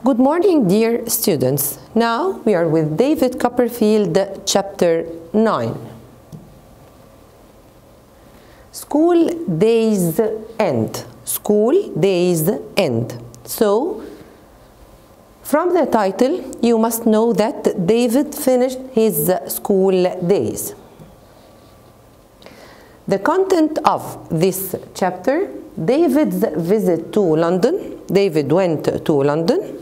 Good morning, dear students. Now we are with David Copperfield, Chapter 9. School days end. School days end. So, from the title, you must know that David finished his school days. The content of this chapter: David's visit to London. David went to London.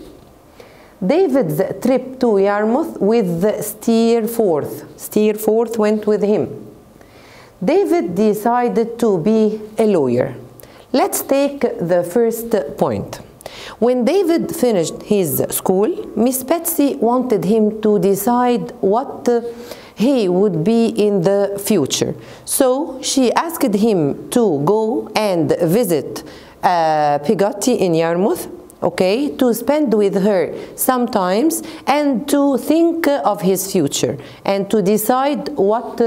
David's trip to Yarmouth with Steerforth. Steerforth went with him. David decided to be a lawyer. Let's take the first point. When David finished his school, Miss Betsy wanted him to decide what he would be in the future. So she asked him to go and visit Peggotty in Yarmouth, okay, to spend with her sometimes and to think of his future and to decide what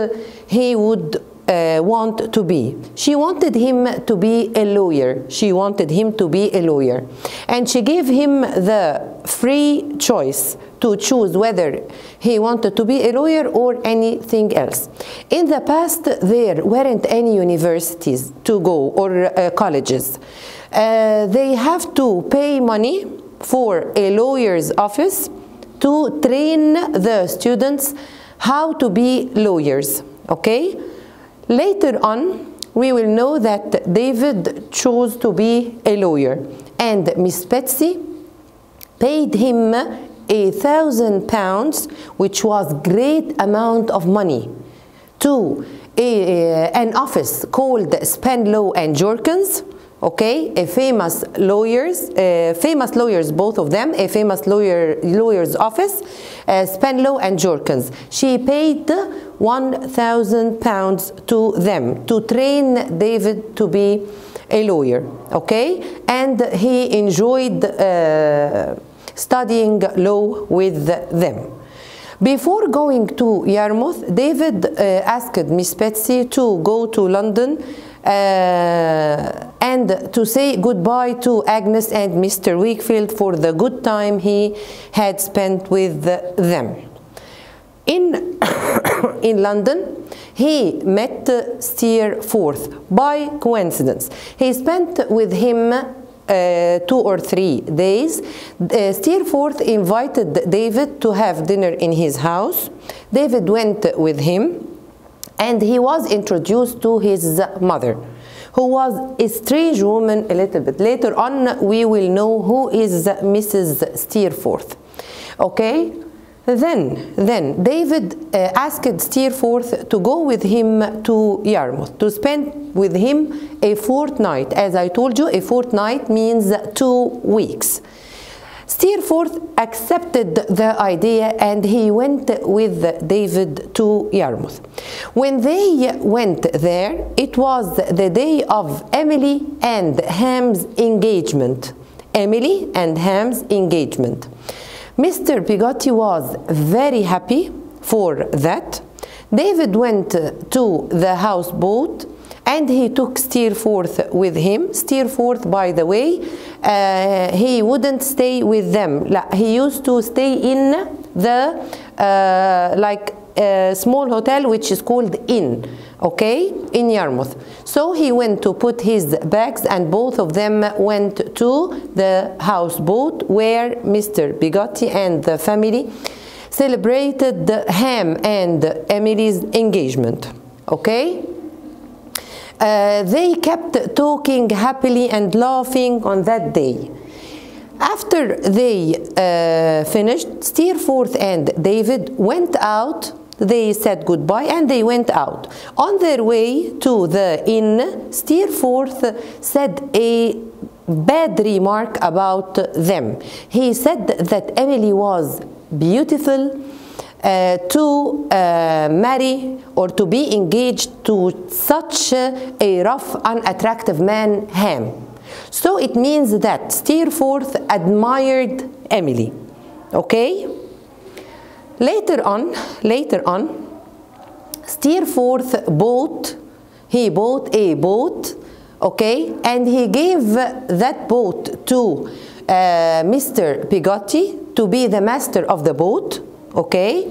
he would want to be. She wanted him to be a lawyer. She wanted him to be a lawyer. And she gave him the free choice to choose whether he wanted to be a lawyer or anything else. In the past, there weren't any universities to go or colleges. They have to pay money for a lawyer's office to train the students how to be lawyers, okay? Later on, we will know that David chose to be a lawyer, and Miss Betsy paid him £1,000, which was great amount of money, to an office called Spenlow and Jorkins. Okay, famous lawyers, both of them, a famous lawyer's office, Spenlow and Jorkins. She paid £1,000 to them to train David to be a lawyer, okay? And he enjoyed studying law with them. Before going to Yarmouth, David asked Miss Betsy to go to London and to say goodbye to Agnes and Mr. Wakefield for the good time he had spent with them. In London, he met Steerforth by coincidence. He spent with him 2 or 3 days. Steerforth invited David to have dinner in his house. David went with him, and he was introduced to his mother, who was a strange woman a little bit. Later on, we will know who is Mrs. Steerforth. Okay? Then David asked Steerforth to go with him to Yarmouth, to spend with him a fortnight. As I told you, a fortnight means 2 weeks. Steerforth accepted the idea, and he went with David to Yarmouth. When they went there, it was the day of Emily and Ham's engagement. Emily and Ham's engagement. Mr. Peggotty was very happy for that. David went to the houseboat, and he took Steerforth with him. Steerforth, by the way, he wouldn't stay with them. He used to stay in the small hotel which is called Inn, okay, in Yarmouth. So he went to put his bags, and both of them went to the houseboat where Mr. Peggotty and the family celebrated Ham and Emily's engagement, okay? They kept talking happily and laughing on that day. After they finished, Steerforth and David went out. They said goodbye and they went out. On their way to the inn, Steerforth said a bad remark about them. He said that Emily was beautiful, to marry or to be engaged to such a rough, unattractive man, Ham. So it means that Steerforth admired Emily, okay? Later on, Steerforth bought a boat, okay, and he gave that boat to Mr. Peggotty to be the master of the boat, okay?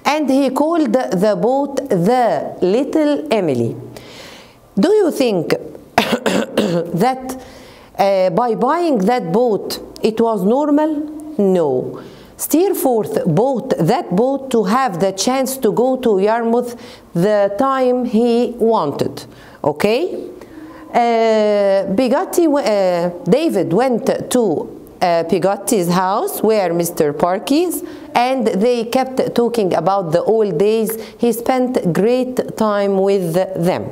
And he called the boat the Little Emily. Do you think that by buying that boat it was normal? No. Steerforth bought that boat to have the chance to go to Yarmouth the time he wanted, okay? David went to Peggotty's house where Mr. Park is, and they kept talking about the old days. He spent great time with them.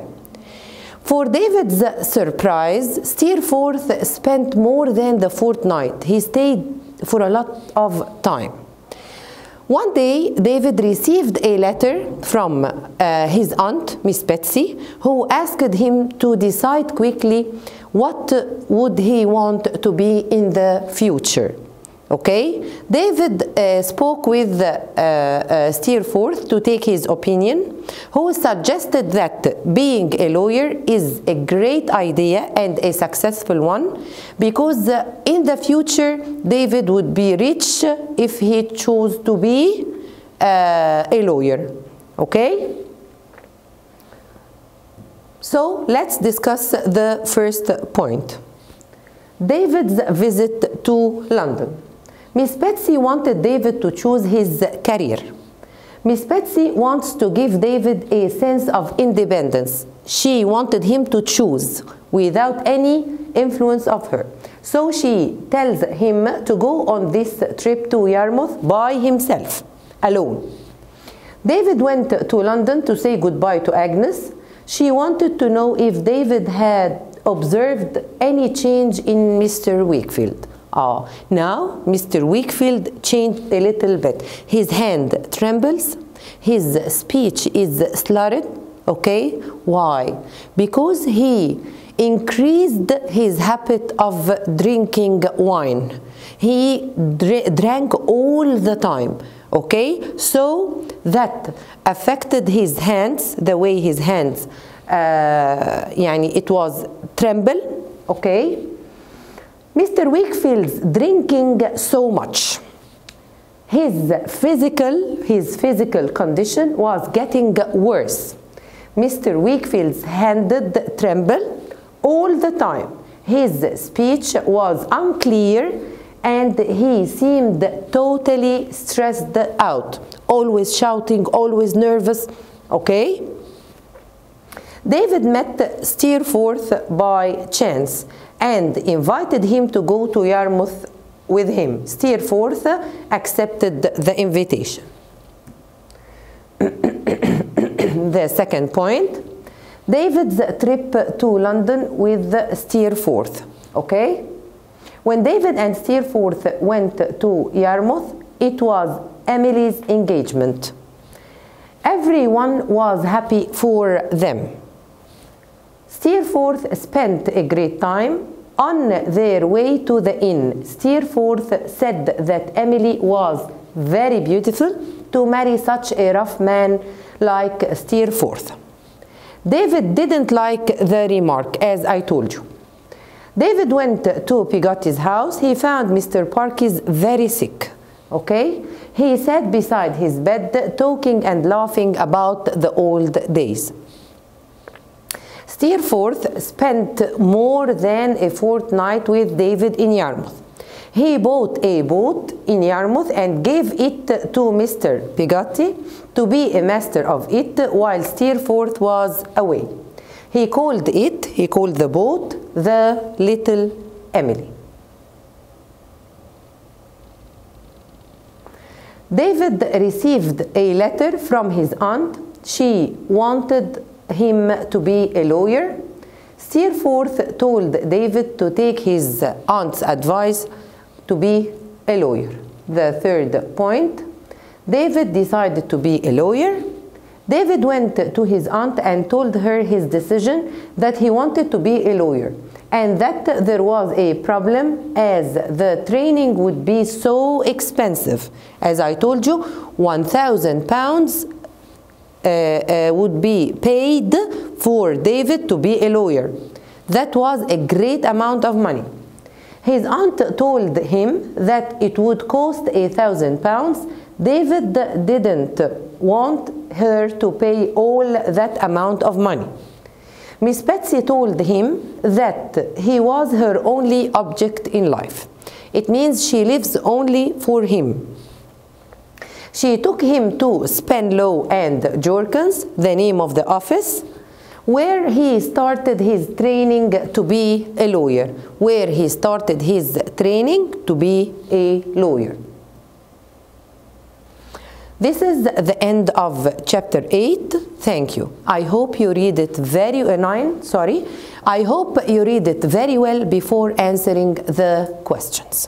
For David's surprise, Steerforth spent more than the fortnight. He stayed for a lot of time. One day, David received a letter from his aunt, Miss Betsy, who asked him to decide quickly what would he want to be in the future. Okay? David spoke with Steerforth to take his opinion, who suggested that being a lawyer is a great idea and a successful one, because in the future David would be rich if he chose to be a lawyer. Okay? So let's discuss the first point. David's visit to London. Miss Betsy wanted David to choose his career. Miss Betsy wants to give David a sense of independence. She wanted him to choose without any influence of her. So she tells him to go on this trip to Yarmouth by himself, alone. David went to London to say goodbye to Agnes. She wanted to know if David had observed any change in Mr. Wakefield. Now Mr. Wakefield changed a little bit. His hand trembles, his speech is slurred, okay? Why? Because he increased his habit of drinking wine. He drank all the time, okay? So that affected his hands, the way his hands, it was tremble, okay? Mr. Wakefield's drinking so much. His physical condition was getting worse. Mr. Wakefield's hand trembled all the time. His speech was unclear and he seemed totally stressed out, always shouting, always nervous, okay? David met Steerforth by chance and invited him to go to Yarmouth with him. Steerforth accepted the invitation. The second point, David's trip to London with Steerforth, okay? When David and Steerforth went to Yarmouth, it was Emily's engagement. Everyone was happy for them. Steerforth spent a great time. On their way to the inn, Steerforth said that Emily was very beautiful to marry such a rough man like Steerforth. David didn't like the remark, as I told you. David went to Peggotty's house. He found Mr. Parkes very sick, okay? He sat beside his bed, talking and laughing about the old days. Steerforth spent more than a fortnight with David in Yarmouth. He bought a boat in Yarmouth and gave it to Mr. Peggotty to be a master of it while Steerforth was away. He called the boat the Little Emily. David received a letter from his aunt. She wanted him to be a lawyer. Steerforth told David to take his aunt's advice to be a lawyer. The third point, David decided to be a lawyer. David went to his aunt and told her his decision that he wanted to be a lawyer and that there was a problem as the training would be so expensive. As I told you, £1,000 would be paid for David to be a lawyer. That was a great amount of money. His aunt told him that it would cost £1,000. David didn't want her to pay all that amount of money. Miss Betsy told him that he was her only object in life. It means she lives only for him. She took him to Spenlow and Jorkins, the name of the office, where he started his training to be a lawyer. Where he started his training to be a lawyer. This is the end of chapter 8. Thank you. I hope you read it I hope you read it very well before answering the questions.